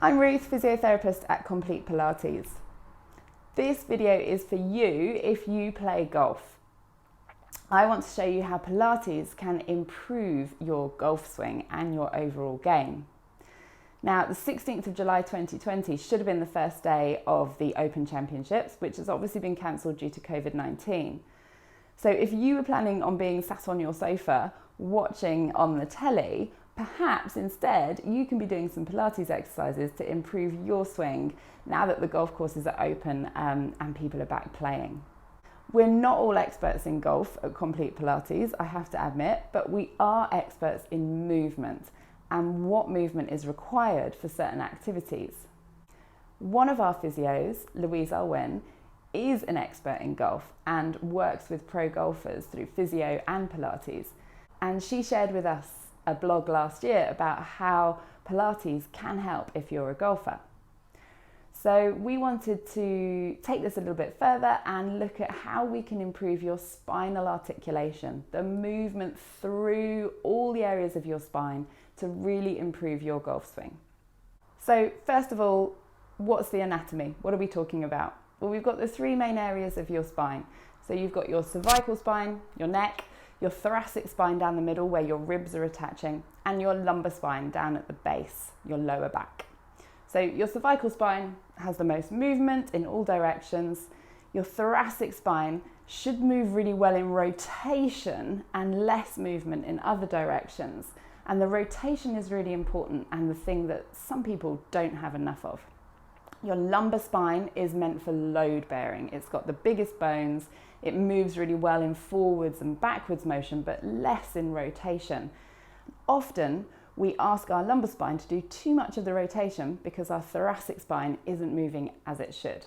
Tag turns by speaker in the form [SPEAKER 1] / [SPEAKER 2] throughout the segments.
[SPEAKER 1] I'm Ruth, physiotherapist at Complete Pilates. This video is for you if you play golf. I want to show you how Pilates can improve your golf swing and your overall game. Now, the 16th of July 2020 should have been the first day of the Open Championships, which has obviously been cancelled due to COVID-19. So if you were planning on being sat on your sofa watching on the telly, perhaps instead you can be doing some Pilates exercises to improve your swing now that the golf courses are open and people are back playing. We're not all experts in golf at Complete Pilates, I have to admit, but we are experts in movement and what movement is required for certain activities. One of our physios, Louise Alwyn, is an expert in golf and works with pro golfers through Physio and Pilates. And she shared with us a blog last year about how Pilates can help if you're a golfer. So we wanted to take this a little bit further and look at how we can improve your spinal articulation, the movement through all the areas of your spine to really improve your golf swing. So first of all, what's the anatomy? What are we talking about? Well, we've got the three main areas of your spine. So you've got your cervical spine, your neck, your thoracic spine down the middle where your ribs are attaching, and your lumbar spine down at the base, your lower back. So your cervical spine has the most movement in all directions. Your thoracic spine should move really well in rotation and less movement in other directions. And the rotation is really important and the thing that some people don't have enough of. Your lumbar spine is meant for load bearing. It's got the biggest bones. It moves really well in forwards and backwards motion, but less in rotation. Often we ask our lumbar spine to do too much of the rotation because our thoracic spine isn't moving as it should.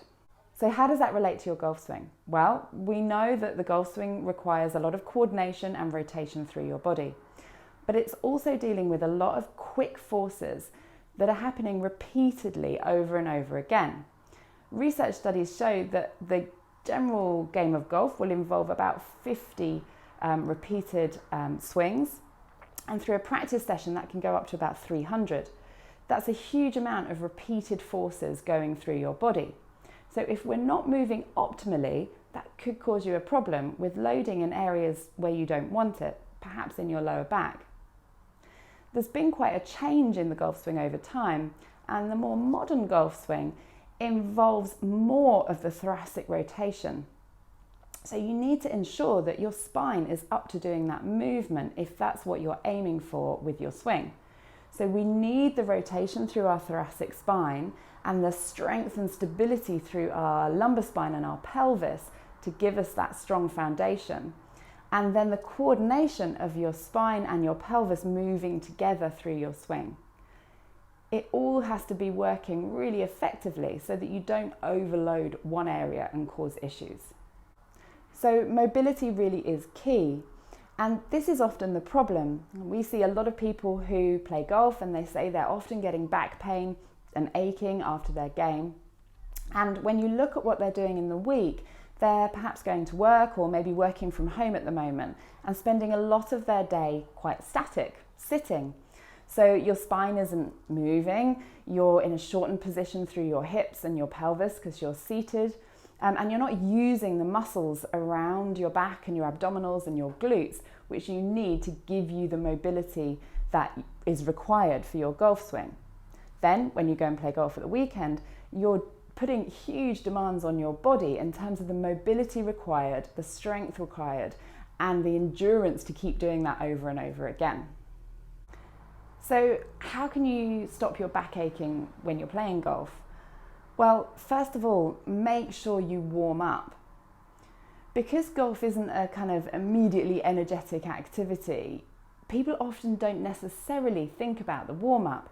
[SPEAKER 1] So how does that relate to your golf swing? Well, we know that the golf swing requires a lot of coordination and rotation through your body, but it's also dealing with a lot of quick forces that are happening repeatedly over and over again. Research studies show that the general game of golf will involve about 50 repeated swings, and through a practice session that can go up to about 300. That's a huge amount of repeated forces going through your body. So if we're not moving optimally, that could cause you a problem with loading in areas where you don't want it, perhaps in your lower back. There's been quite a change in the golf swing over time, and the more modern golf swing involves more of the thoracic rotation. So you need to ensure that your spine is up to doing that movement if that's what you're aiming for with your swing. So we need the rotation through our thoracic spine and the strength and stability through our lumbar spine and our pelvis to give us that strong foundation. And then the coordination of your spine and your pelvis moving together through your swing. It all has to be working really effectively so that you don't overload one area and cause issues. So mobility really is key. And this is often the problem. We see a lot of people who play golf and they say they're often getting back pain and aching after their game. And when you look at what they're doing in the week, they're perhaps going to work or maybe working from home at the moment and spending a lot of their day quite static, sitting. So your spine isn't moving, you're in a shortened position through your hips and your pelvis because you're seated, and you're not using the muscles around your back and your abdominals and your glutes, which you need to give you the mobility that is required for your golf swing. Then when you go and play golf at the weekend, you're putting huge demands on your body in terms of the mobility required, the strength required, and the endurance to keep doing that over and over again. So how can you stop your back aching when you're playing golf? Well, first of all, make sure you warm up. Because golf isn't a kind of immediately energetic activity, people often don't necessarily think about the warm-up.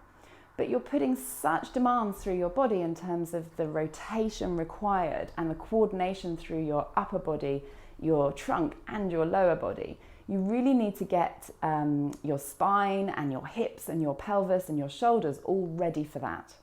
[SPEAKER 1] But you're putting such demands through your body in terms of the rotation required and the coordination through your upper body, your trunk and your lower body. You really need to get your spine and your hips and your pelvis and your shoulders all ready for that.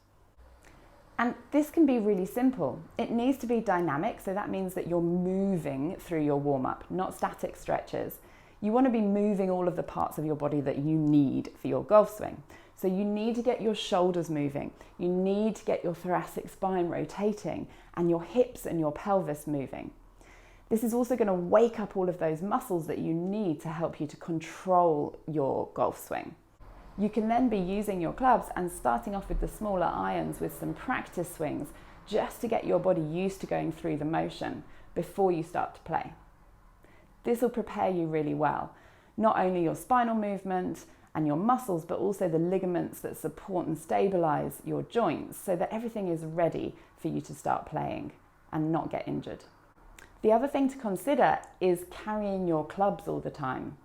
[SPEAKER 1] And this can be really simple. It needs to be dynamic, so that means that you're moving through your warm-up, not static stretches. You want to be moving all of the parts of your body that you need for your golf swing. So you need to get your shoulders moving, you need to get your thoracic spine rotating and your hips and your pelvis moving. This is also going to wake up all of those muscles that you need to help you to control your golf swing. You can then be using your clubs and starting off with the smaller irons with some practice swings just to get your body used to going through the motion before you start to play. This will prepare you really well, not only your spinal movement and your muscles, but also the ligaments that support and stabilize your joints so that everything is ready for you to start playing and not get injured. The other thing to consider is carrying your clubs all the time.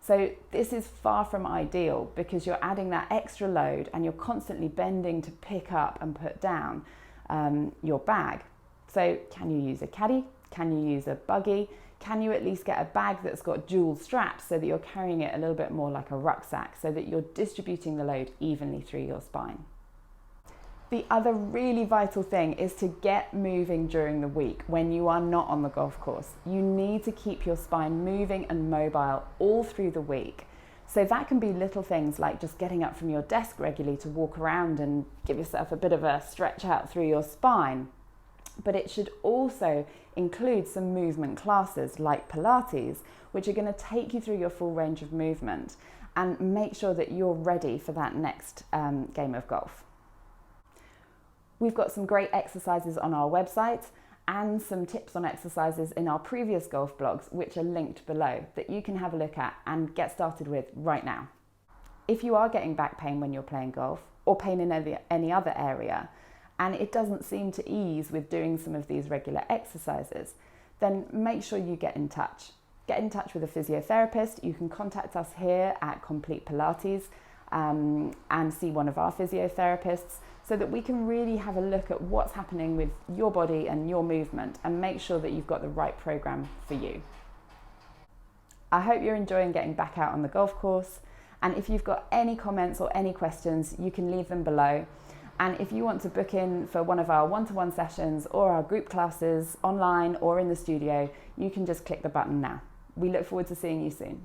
[SPEAKER 1] So this is far from ideal because you're adding that extra load and you're constantly bending to pick up and put down your bag. So can you use a caddy? Can you use a buggy? Can you at least get a bag that's got dual straps so that you're carrying it a little bit more like a rucksack so that you're distributing the load evenly through your spine? The other really vital thing is to get moving during the week when you are not on the golf course. You need to keep your spine moving and mobile all through the week. So that can be little things like just getting up from your desk regularly to walk around and give yourself a bit of a stretch out through your spine. But it should also include some movement classes like Pilates, which are going to take you through your full range of movement and make sure that you're ready for that next game of golf. We've got some great exercises on our website and some tips on exercises in our previous golf blogs, which are linked below, that you can have a look at and get started with right now. If you are getting back pain when you're playing golf or pain in any other area, and it doesn't seem to ease with doing some of these regular exercises, then make sure you get in touch. Get in touch with a physiotherapist. You can contact us here at Complete Pilates and see one of our physiotherapists so that we can really have a look at what's happening with your body and your movement and make sure that you've got the right program for you. I hope you're enjoying getting back out on the golf course, and if you've got any comments or any questions, you can leave them below. And if you want to book in for one of our one-to-one sessions or our group classes online or in the studio, you can just click the button now. We look forward to seeing you soon.